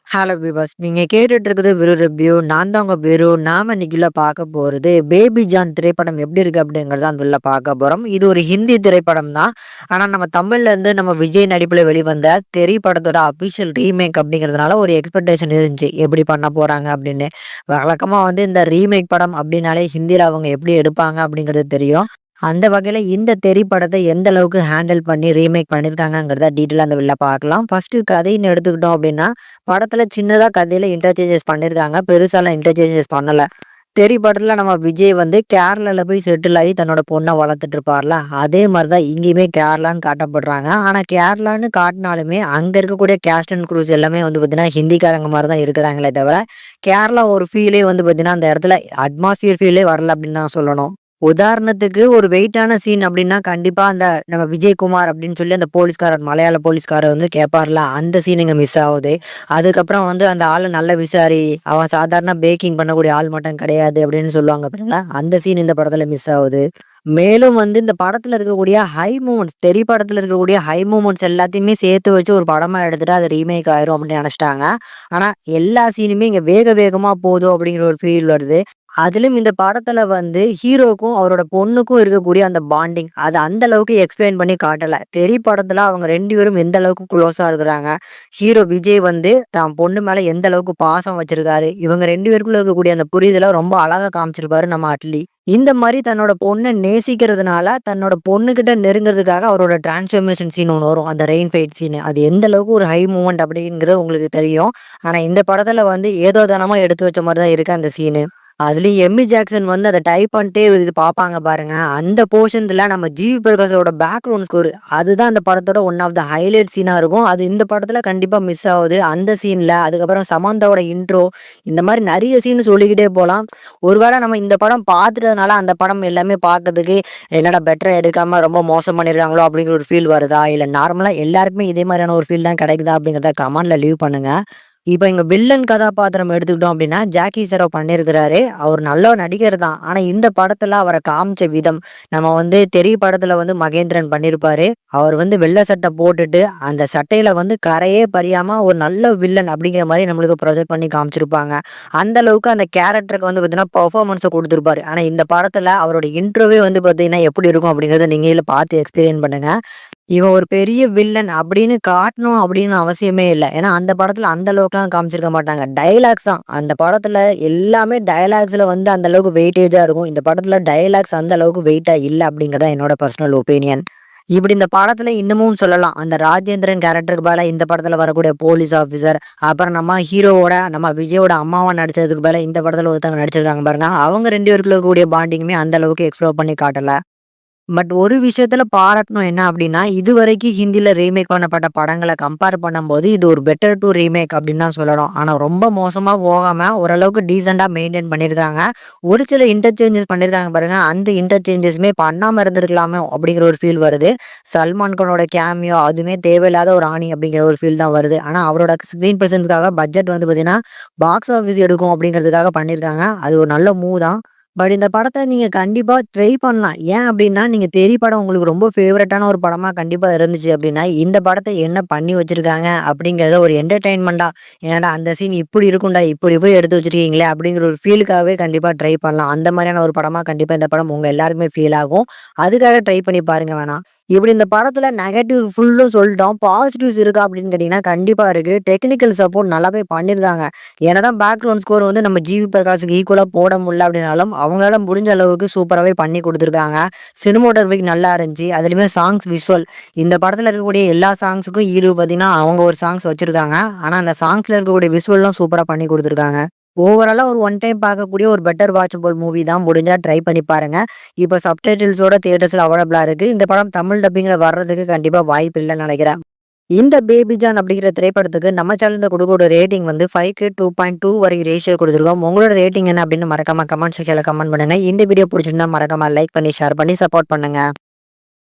Hello விவாஸ். நீங்க கேட்டுட்டு இருக்குது விரு ரிவ்யூ. நான் தான் உங்க விரு. நாம இன்னைக்குள்ள பார்க்க போறது பேபி ஜான் திரைப்படம் எப்படி இருக்கு அப்படிங்கிறத அந்த உள்ள பார்க்க போறோம். இது ஒரு ஹிந்தி திரைப்படம் தான். ஆனா நம்ம தமிழ்ல இருந்து நம்ம விஜய் நடிப்புல வெளிவந்த தெறி படத்தோட அபிஷியல் ரீமேக் அப்படிங்கிறதுனால ஒரு எக்ஸ்பெக்டேஷன் இருந்துச்சு. எப்படி பண்ண போறாங்க அப்படின்னு. வழக்கமா இந்த ரீமேக் படம் அப்படின்னாலே ஹிந்தியில அவங்க எப்படி எடுப்பாங்க அப்படிங்கிறது தெரியும். அந்த வகையில இந்த தெறி படத்த எந்த அளவுக்கு ஹேண்டில் பண்ணி ரீமேக் பண்ணியிருக்காங்கங்கிறத டீட்டெயிலா அந்த வெளில பார்க்கலாம். ஃபர்ஸ்ட்டு கதைன்னு எடுத்துக்கிட்டோம் அப்படின்னா, படத்துல சின்னதா கதையில இன்டர்சேஞ்சஸ் பண்ணியிருக்காங்க. பெருசாலாம் இன்டர்சேஞ்சஸ் பண்ணல. தெறி படத்துல நம்ம விஜய் கேரளால போய் செட்டில் ஆகி தன்னோட பொண்ண வளர்த்துட்டு இருப்பார்ல, அதே மாரி தான் இங்கேயுமே கேரளான்னு காட்டப்படுறாங்க. ஆனா கேரளான்னு காட்டுனாலுமே, அங்க இருக்கக்கூடிய கேஸ்ட் அண்ட் க்ரூஸ் எல்லாமே பார்த்தீங்கன்னா, ஹிந்திக்காரங்க மாரி தான் இருக்கிறாங்களே தவிர, கேரளா ஒரு ஃபீலே பார்த்தீங்கன்னா, அந்த இடத்துல அட்மாஸ்பியர் ஃபீலே வரல அப்படின்னு தான் சொல்லணும். உதாரணத்துக்கு ஒரு வெயிட்டான சீன் அப்டின்னா, கண்டிப்பா அந்த நம்ம விஜயகுமார் அப்டின்னு சொல்லி அந்த போலீஸ்காரர் மலையாள போலீஸ்காரர் கேட்பார்ல, அந்த சீன் இங்க மிஸ் ஆவுது. அதுக்கப்புறம் அந்த ஆளு நல்ல விசாரி, அவன் சாதாரண பேக்கிங் பண்ணக்கூடிய ஆள் மட்டும் கிடையாது அப்டின்னு சொல்லுவாங்க பாத்தீங்களா, அந்த சீன் இந்த படத்துல மிஸ் ஆவுது. மேலும் இந்த படத்துல இருக்கக்கூடிய ஹை மூமெண்ட்ஸ் தெறி படத்துல இருக்கக்கூடிய ஹை மூமெண்ட்ஸ் எல்லாத்தையுமே சேர்த்து வச்சு ஒரு படமா எடுத்துட்டா அது ரீமேக் ஆயிரும் அப்படின்னு நெனச்சுட்டாங்க. ஆனா எல்லா சீனுமே இங்க வேக வேகமா போதும் அப்படிங்கிற ஒரு ஃபீல் வருது. அதிலும் இந்த படத்துல ஹீரோக்கும் அவரோட பொண்ணுக்கும் இருக்கக்கூடிய அந்த பாண்டிங் அது அந்த அளவுக்கு எக்ஸ்பிளைன் பண்ணி காட்டல. தெறி படத்துல அவங்க 2 பேரும் எந்த அளவுக்கு குளோஸா இருக்கிறாங்க. ஹீரோ விஜய் தான் பொண்ணு மேல எந்த அளவுக்கு பாசம் வச்சிருக்காரு. இவங்க 2 பேருக்குள்ள இருக்கக்கூடிய அந்த புரிதல ரொம்ப அழகா காமிச்சிருப்பாரு நம்ம அட்லி. இந்த மாரி தன்னோட பொண்ண நேசிக்கிறதுனால, தன்னோட பொண்ணுகிட்ட நெருங்குறதுக்காக அவரோட டிரான்ஸ்ஃபர்மேஷன் சீன் ஒண்ணு வரும். அந்த ரெயின் ஃபைட் சீனு. அது எந்த அளவுக்கு ஒரு ஹை மூவ்மெண்ட் அப்படிங்கிறது உங்களுக்கு தெரியும். ஆனா இந்த படத்துல ஏதோ தானமா எடுத்து வச்ச மாரி தான் இருக்கு அந்த சீனு. அதுலயும் எம்மி ஜாக்சன் அத டைப் பண்ணிட்டே இது பார்ப்பாங்க பாருங்க. அந்த போர்ஷன்ஸ்ல நம்ம ஜிவி பிரகாஷோட பேக்ரவுண்ட் ஸ்கோர் அதுதான் அந்த படத்தோட ஒன் ஆஃப் த ஹைலைட் சீனா இருக்கும். அது இந்த படத்துல கண்டிப்பா மிஸ் ஆவுது. அந்த சீன்ல அதுக்கப்புறம் சமந்தாவோட இன்ட்ரோ இந்த மாரி நெறைய சீன் சொல்லிக்கிட்டே போலாம். ஒருவேளை நம்ம இந்த படம் பார்த்துட்டதுனால அந்த படம் எல்லாமே பார்க்கறதுக்கு என்னடா பெட்டரா எடுக்காம ரொம்ப மோசம் பண்ணியிருக்காங்களோ அப்படிங்கிற ஒரு ஃபீல் வருதா? இல்ல நார்மலா எல்லாருக்குமே இதே மாரியான ஒரு ஃபீல் தான் கிடைக்குதா? அப்படிங்கிறத கமெண்ட்ல லீவ் பண்ணுங்க. இப்ப இங்க வில்லன் கதாபாத்திரம் எடுத்துக்கிட்டோம் அப்படின்னா, ஜாக்கி சார்வ் பண்ணியிருக்கிறாரு. அவர் நல்ல நடிகர் தான். ஆனா இந்த படத்துல அவர காமிச்ச விதம், நம்ம தெறி படத்துல மகேந்திரன் பண்ணியிருப்பாரு. அவர் வெள்ள சட்டை போட்டுட்டு, அந்த சட்டையில கரையே படியாம ஒரு நல்ல வில்லன் அப்படிங்கிற மாரி நம்மளுக்கு ப்ரொஜெக்ட் பண்ணி காமிச்சிருப்பாங்க. அந்த அளவுக்கு அந்த கேரக்டருக்கு பார்த்தீங்கன்னா, பெர்ஃபார்மன்ஸ குடுத்திருப்பாரு. ஆனா இந்த படத்துல அவரோட இன்ட்ரோவே பார்த்தீங்கன்னா, எப்படி இருக்கும் அப்படிங்கிறத நீங்களே பார்த்து எக்ஸ்பீரியன்ஸ் பண்ணுங்க. இவன் ஒரு பெரிய வில்லன் அப்படின்னு காட்டணும் அப்படின்னு அவசியமே இல்ல. ஏன்னா, அந்த படத்துல அந்த அளவுக்குலாம் காமிச்சிருக்க மாட்டாங்க. டயலாக்ஸ் தான். அந்த படத்துல எல்லாமே டயலாக்ஸ்ல அந்த அளவுக்கு வெயிட்டேஜா இருக்கும். இந்த படத்துல டயலாக்ஸ் அந்த அளவுக்கு வெயிட்டா இல்ல அப்படிங்கிறது தான் என்னோட பர்சனல் ஒப்பீனியன். இப்படி இந்த படத்துல இன்னமும் சொல்லலாம். அந்த ராஜேந்திரன் கேரக்டருக்கு பதிலா இந்த படத்துல வரக்கூடிய போலீஸ் ஆஃபீசர், அப்புறம் நம்ம விஜயோட அம்மாவா நடிச்சதுக்கு பதிலா இந்த படத்துல ஒருத்தவங்க நடிச்சிருக்காங்க பாருங்க. அவங்க 2 பேருக்குள்ள இருக்கக்கூடிய பாண்டிங்குமே அந்த அளவுக்கு எக்ஸ்ப்ளோர் பண்ணி காட்டல. பட் ஒரு விஷயத்துல பாராட்டணும் என்ன அப்டின்னா, இதுவரைக்கும் ஹிந்தில ரீமேக் பண்ணப்பட்ட படங்கள கம்பேர் பண்ணும்போது, இது ஒரு பெட்டர் டூ ரீமேக் அப்டின்னு தான் சொல்லணும். ஆனா ரொம்ப மோசமா போகாம ஓரளவுக்கு டீசென்ட்டா மெயின்டெயின் பண்ணியிருக்காங்க. ஒரு சில இன்டர்சேஞ்சஸ் பண்ணியிருக்காங்க பாருங்க. அந்த இன்டர்சேஞ்சஸுமே பண்ணாம இருந்திருக்கலாமோ அப்டிங்கிற ஒரு ஃபீல் வருது. சல்மான் கானோட கேமியோ அதுவுமே தேவையில்லாத ஒரு ஆணி அப்டிங்கிற ஒரு ஃபீல் தான் வருது. ஆனா அவரோட ஸ்க்ரீன் பிரசன்ஸ்க்காக பட்ஜெட் பார்த்தீங்கன்னா, பாக்ஸ் ஆஃபிஸ் எடுக்கும் அப்டிங்கிறதுக்காக பண்ணியிருக்காங்க. அது ஒரு நல்ல மூவ் தான். பட் இந்த படத்த நீங்க கண்டிப்பா ட்ரை பண்ணலாம். ஏன் அப்டின்னா, நீங்க தெறி படம் உங்களுக்கு ரொம்ப ஃபேவரட்டான ஒரு படமா கண்டிப்பா இருந்துச்சு அப்டின்னா, இந்த படத்த என்ன பண்ணி வச்சிருக்காங்க அப்டிங்கிறத ஒரு என்டர்டெயின்மென்ட்டா, "ஏன்டா அந்த சீன் இப்டி இருக்கும்டா, இப்டி போய் எடுத்து வச்சிருக்கீங்களே" அப்டிங்கிற ஒரு ஃபீலுக்காகவே கண்டிப்பா ட்ரை பண்ணலாம். அந்த மாரியான ஒரு படமா கண்டிப்பா இந்த படம் உங்க எல்லாருக்குமே ஃபீல் ஆகும். அதுக்காக ட்ரை பண்ணி பாருங்க வேணா. இப்டி இந்த படத்துல நெகட்டிவ் ஃபுல்லும் சொல்ட்டோம். பாசிட்டிவ்ஸ் இருக்கா அப்டின்னு கேட்டீங்கன்னா, கண்டிப்பா இருக்கு. டெக்னிக்கல் சப்போர்ட் நல்லாவே பண்ணியிருக்காங்க. என்னதான் பேக்ரவுண்ட் ஸ்கோர் நம்ம ஜிவி பிரகாஷ்க்கு ஈக்குவலா போட முடியல அப்படின்னாலும், அவங்களால முடிஞ்ச அளவுக்கு சூப்பராவே பண்ணி குடுத்துருக்காங்க. சினிமாட்டோகிராஃபிக் நல்லா இருந்துச்சு. அதுலயுமே சாங்ஸ், விஷுவல் இந்த படத்துல இருக்கக்கூடிய எல்லா சாங்ஸுக்கும் ஈடு பார்த்தீங்கன்னா, அவங்க ஒரு சாங்ஸ் வச்சிருக்காங்க. ஆனா அந்த சாங்ஸ்ல இருக்கக்கூடிய விஷுவல்லாம் சூப்பரா பண்ணி குடுத்துருக்காங்க. ஓவராலா ஒரு ஒன் டைம் பார்க்கக்கூடிய ஒரு பெட்டர் வாட்சபிள் மூவி தான். முடிஞ்சா ட்ரை பண்ணி பாருங்க. இப்ப சப்டைட்டில்ஸோட தியேட்டர்ஸ்ல அவைலபிளா இருக்கு. இந்த படம் தமிழ் டப்பிங்ல வர்றதுக்கு கண்டிப்பா வாய்ப்பு இல்லன்னு நெனைக்கிறேன். இந்த பேபி ஜான் அப்படிங்கிற திரைப்படத்துக்கு நம்ம சேனல்ல குடுக்கக்கூடிய ரேட்டிங் 5க்கு 2.2 வரைக்கும் ரேஷியோ குடுத்துருக்கோம். உங்களோட ரேட்டிங் என்ன அப்படின்னு மறக்காம கமெண்ட் செக்ஷன்ல கமெண்ட் பண்ணுங்க. இந்த வீடியோ புடிச்சிருந்தா மறக்காம லைக் பண்ணி, ஷேர் பண்ணி சப்போர்ட் பண்ணுங்க.